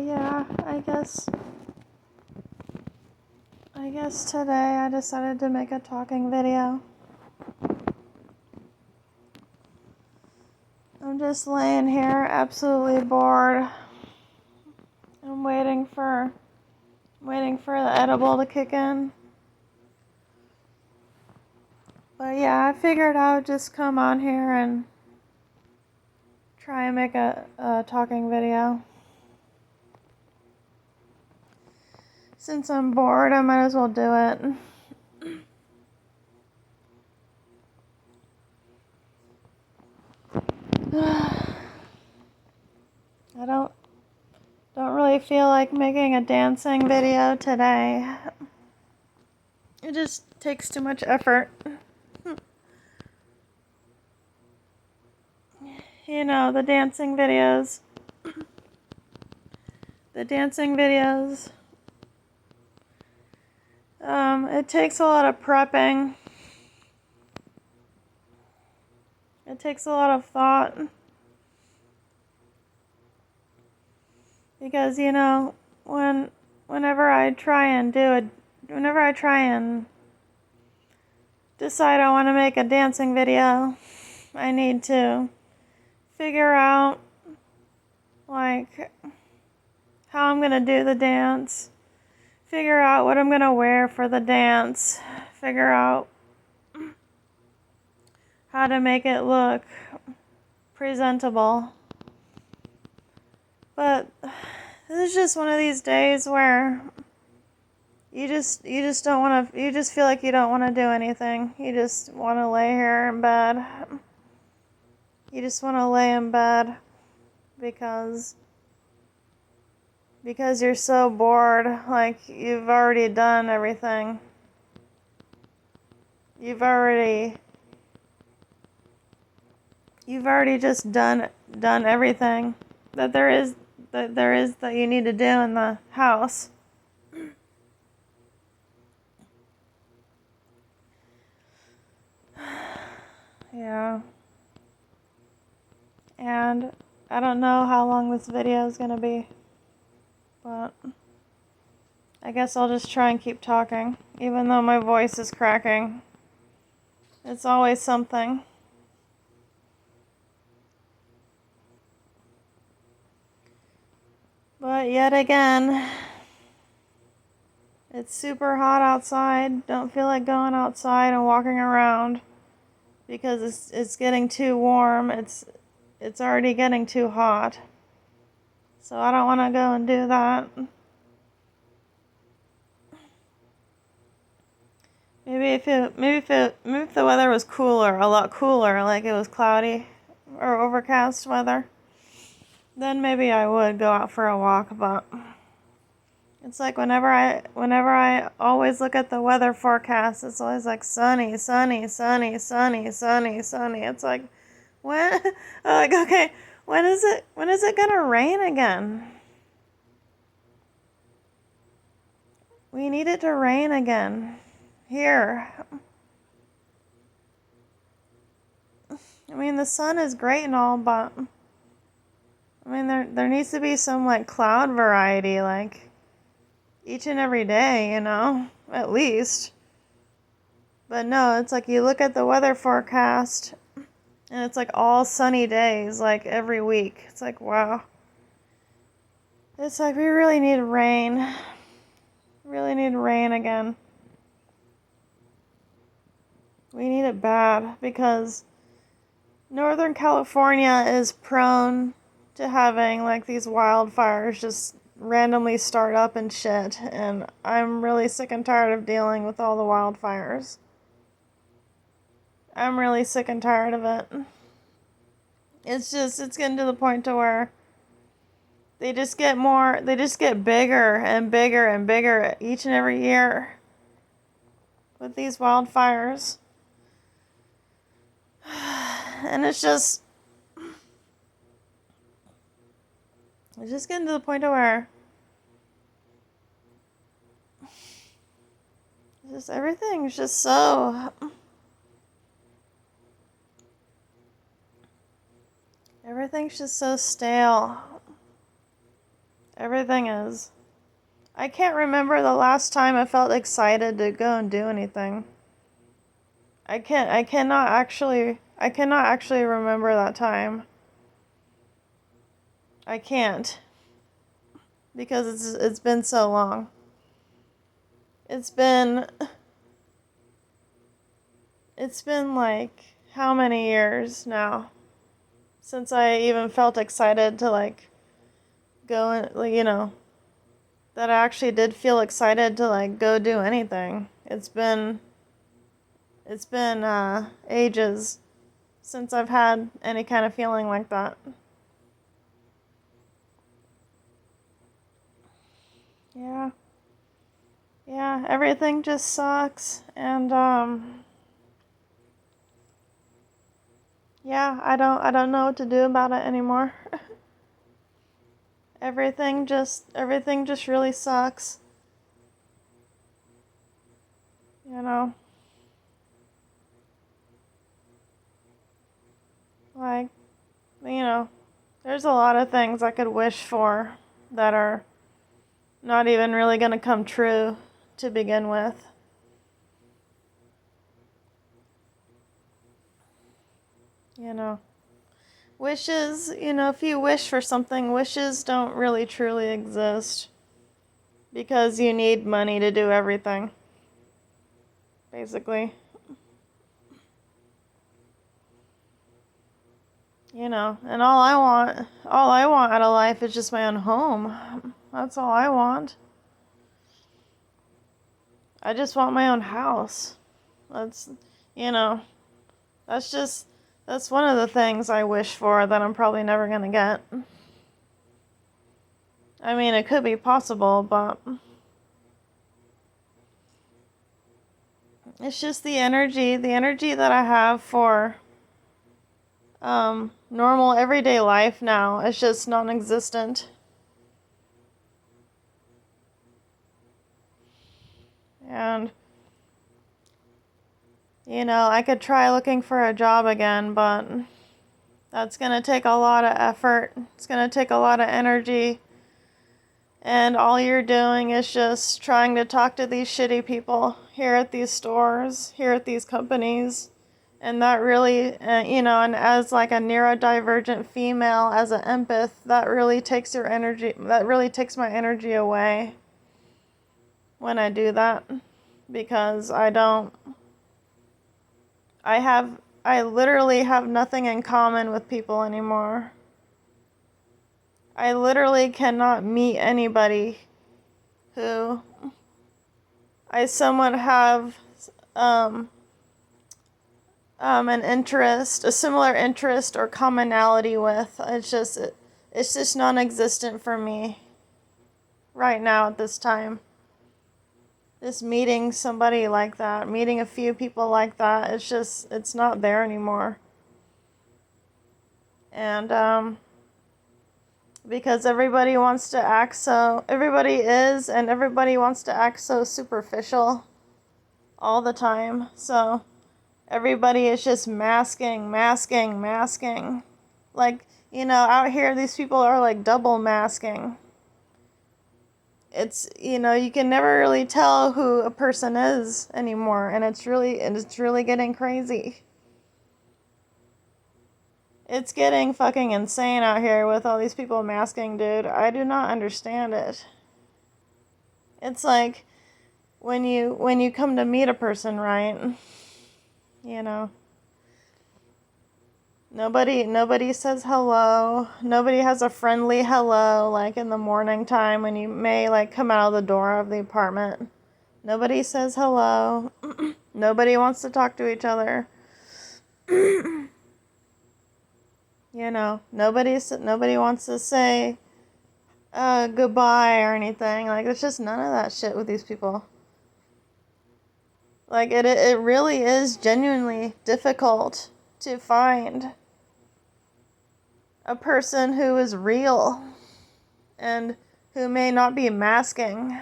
Yeah, I guess today I decided to make a talking video. I'm just laying here absolutely bored. I'm waiting for the edible to kick in. But yeah, I figured I would just come on here and try and make a talking video. Since I'm bored, I might as well do it. I don't really feel like making a dancing video today. It just takes too much effort. You know, the dancing videos. It takes a lot of prepping. It takes a lot of thought. Because, you know, whenever I try and decide I want to make a dancing video, I need to figure out, like, how I'm going to do the dance, figure out what I'm going to wear for the dance, figure out how to make it look presentable. But this is just one of these days where you just don't want to, you just feel like you don't want to do anything. You just want to lay here in bed. You just want to lay in bed because you're so bored, like you've already done everything. You've already just done everything that there is that you need to do in the house. Yeah. And I don't know how long this video is going to be, but I guess I'll just try and keep talking, even though my voice is cracking. It's always something. But yet again, it's super hot outside. Don't feel like going outside and walking around because it's getting too warm. It's already getting too hot. So I don't want to go and do that. Maybe if the weather was cooler, a lot cooler, like it was cloudy or overcast weather, then maybe I would go out for a walk, but it's like whenever I always look at the weather forecast, it's always like sunny, sunny, sunny, sunny, sunny, sunny. It's like, when? Like, okay, when is it gonna rain again? We need it to rain again. Here. I mean, the sun is great and all, but I mean, there needs to be some, like, cloud variety, like, each and every day, you know, at least. But no, it's like you look at the weather forecast, and it's like all sunny days, like, every week. It's like, wow. It's like we really need rain. Really need rain again. We need it bad, because Northern California is prone to having, like, these wildfires just randomly start up and shit, and I'm really sick and tired of dealing with all the wildfires. I'm really sick and tired of it. It's getting to the point to where they just get bigger and bigger and bigger each and every year with these wildfires. And it's just getting to the point to where everything's just so stale. Everything is. I can't remember the last time I felt excited to go and do anything. I cannot actually remember that time. I can't. Because it's been so long. It's been like how many years now since I even felt excited to like go and that I actually did feel excited to like go do anything. It's been ages since I've had any kind of feeling like that. Yeah. Yeah, everything just sucks and yeah, I don't know what to do about it anymore. Everything just really sucks. You know, like, there's a lot of things I could wish for that are not even really going to come true to begin with. You know, wishes, if you wish for something, wishes don't really truly exist because you need money to do everything, basically. And all I want out of life is just my own home. That's all I want. I just want my own house. That's, you know, that's just, that's one of the things I wish for that I'm probably never gonna get. I mean, it could be possible, but it's just the energy that I have for, normal everyday life now is just non-existent. And, I could try looking for a job again, but that's gonna take a lot of effort. It's gonna take a lot of energy. And all you're doing is just trying to talk to these shitty people here at these stores, here at these companies. And that really, and as like a neurodivergent female, as an empath, that really takes my energy away when I do that. Because I literally have nothing in common with people anymore. I literally cannot meet anybody who I somewhat have um, an interest, a similar interest or commonality with. It's just non-existent for me right now at this time. Just meeting somebody like that, meeting a few people like that, it's not there anymore. And because everybody wants to act so, everybody is, and everybody wants to act so superficial all the time. So everybody is just masking. Like, out here, these people are like double masking. It's, you can never really tell who a person is anymore, and it's really getting crazy. It's getting fucking insane out here with all these people masking, dude. I do not understand it. It's like when you come to meet a person, right? You know, nobody says hello. Nobody has a friendly hello like in the morning time when you may like come out of the door of the apartment. Nobody says hello. Nobody wants to talk to each other. Nobody wants to say goodbye or anything. Like, there's just none of that shit with these people. Like, it really is genuinely difficult to find a person who is real and who may not be masking.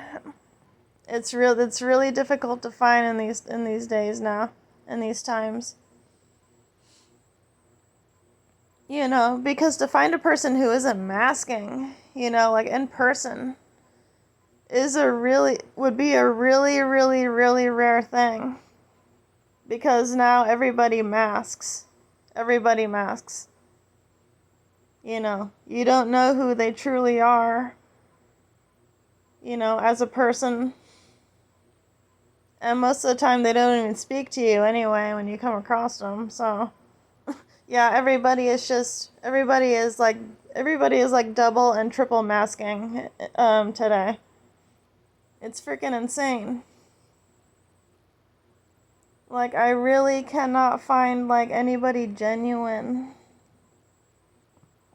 It's really difficult to find in these days now, in these times. Because to find a person who isn't masking, like in person, would be a really, really, really rare thing. Because now everybody masks. Everybody masks. You don't know who they truly are, as a person. And most of the time they don't even speak to you anyway when you come across them. So, yeah, everybody is like double and triple masking today. It's freaking insane. Like, I really cannot find like anybody genuine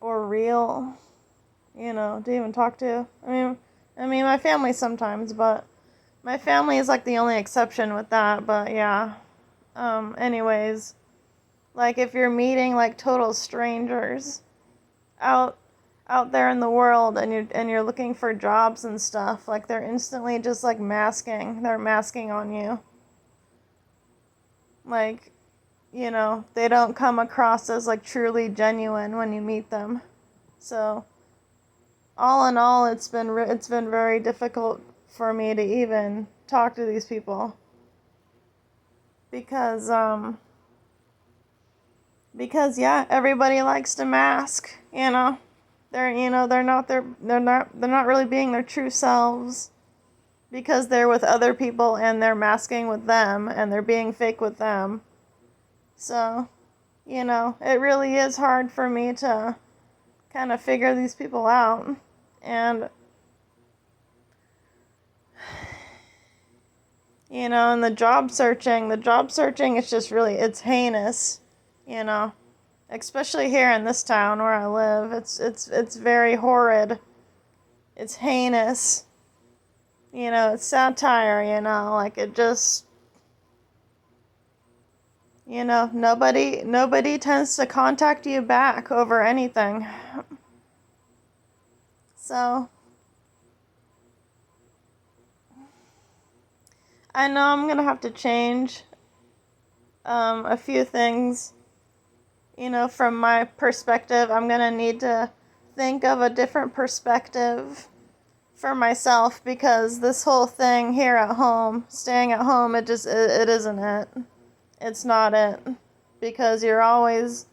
or real, to even talk to. I mean my family sometimes, but my family is like the only exception with that. But yeah. Anyways, like if you're meeting like total strangers out there in the world and you're looking for jobs and stuff, like they're instantly just like masking. They're masking on you. Like, they don't come across as like truly genuine when you meet them. So, all in all, it's been very difficult for me to even talk to these people because yeah, everybody likes to mask, they're not really being their true selves because they're with other people and they're masking with them and they're being fake with them. So, it really is hard for me to kind of figure these people out. And, and the job searching is just really, it's heinous, especially here in this town where I live. It's very horrid. It's heinous. It's satire, like it just, nobody tends to contact you back over anything. So, I know I'm gonna have to change a few things, from my perspective. I'm gonna need to think of a different perspective for myself because this whole thing here at home, staying at home, it isn't it. It's not it. Because you're always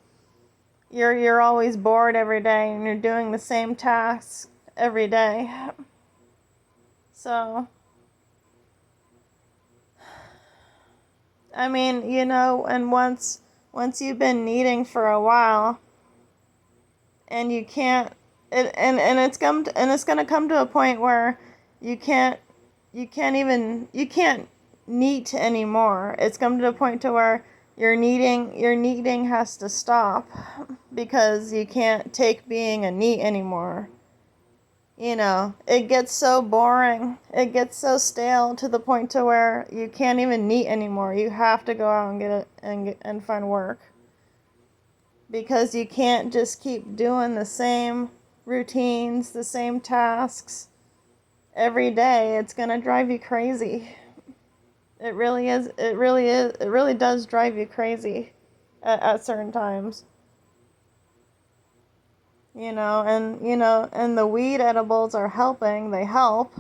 bored every day and you're doing the same tasks every day. So, I mean, and once you've been kneading for a while and you can't and it's gonna come to a point where you can't knead anymore. It's come to a point to where your kneading has to stop because you can't take being a neat anymore. It gets so boring. It gets so stale to the point to where you can't even knead anymore. You have to go out and get it and find work. Because you can't just keep doing the same routines, the same tasks every day. It's going to drive you crazy. It really is. It really does drive you crazy at certain times. And the weed edibles are helping. They help.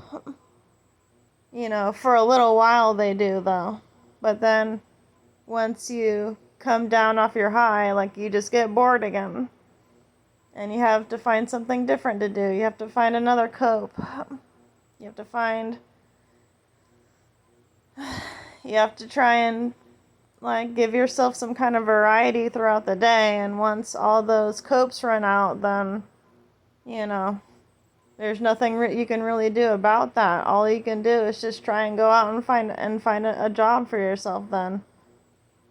For a little while they do though. But then once you come down off your high, like you just get bored again. And you have to find something different to do. You have to find another cope. You have to try and like give yourself some kind of variety throughout the day, and once all those copes run out, then there's nothing you can really do about that. All you can do is just try and go out and find a job for yourself then,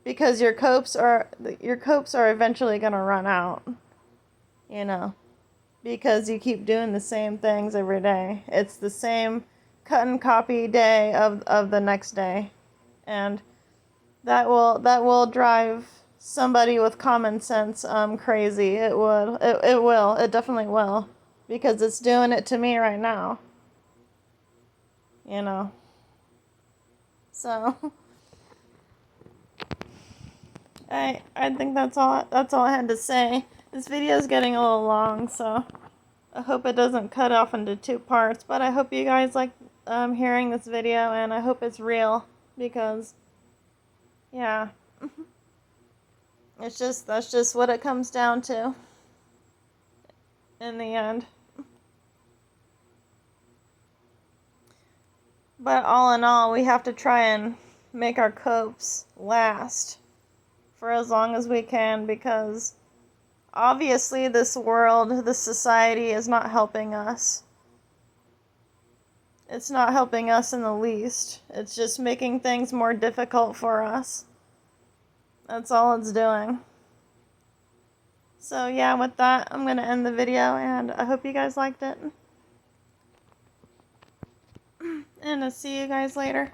because your copes are eventually going to run out, because you keep doing the same things every day. It's the same cut and copy day of the next day, and that will drive somebody with common sense crazy. It would. It will. It definitely will. Because it's doing it to me right now. So I think that's all I had to say. This video is getting a little long, so I hope it doesn't cut off into 2 parts. But I hope you guys like hearing this video, and I hope it's real, because, yeah, that's just what it comes down to in the end. But all in all, we have to try and make our copes last for as long as we can, because obviously this world, this society is not helping us. It's not helping us in the least. It's just making things more difficult for us. That's all it's doing. So yeah, with that, I'm going to end the video, and I hope you guys liked it. And I'll see you guys later.